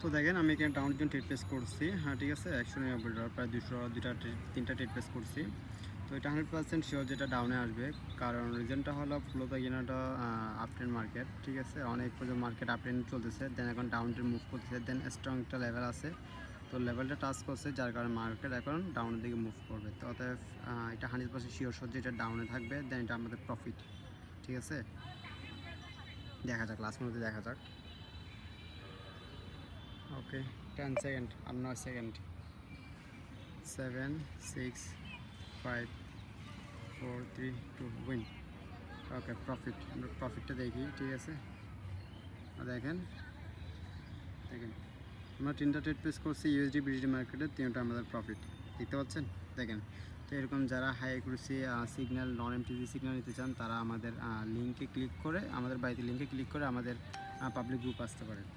তো দেখেন আমি এখানে ডাউনের জন্য ট্রেড প্লেস করছি, হ্যাঁ ঠিক আছে, $199 প্রায় 3টা ট্রেড প্লেস করছি। তো এটা 100% শিওর যেটা ডাউনে আসবে, কারণ রিজনটা হলো মূলত এখানেটা আপট্রেন্ড মার্কেট, ঠিক আছে, অনেক পর্যন্ত মার্কেট আপট্রেন্ড চলতেছে, দেন এখন ডাউন ট্রেন্ড মুভ করতেছে, দেন স্ট্রং একটা লেভেল আছে, তো লেভেলটা টাচ করছে যার কারণে মার্কেট এখন ডাউনের দিকে মুভ করবে। তো অতএব এটা 100% শিওর যে এটা ডাউনে থাকবে, দেন এটা আমাদের প্রফিট, ঠিক আছে। দেখা যাক লাস্ট মধ্যে দেখা যাক। ওকে 10 সেকেন্ড আর 9 সেকেন্ড, 7 6 5 4 3 2 উইন। ওকে প্রফিট, আমরা প্রফিটটা দেখি, ঠিক আছে। দেখেন দেখেন আমরা 3টা ট্রেড প্লেস করছি ইউএসডি বিএসডি মার্কেটে, 3টা আমাদের প্রফিট দেখতে পাচ্ছেন। দেখেন, তো এরকম যারা হাই অ্যাকুরেসি সিগন্যাল নন এমটিসি সিগন্যাল নিতে চান তারা আমাদের লিঙ্কে ক্লিক করে, আমাদের বাড়িতে লিঙ্কে ক্লিক করে আমাদের পাবলিক গ্রুপ আসতে পারেন।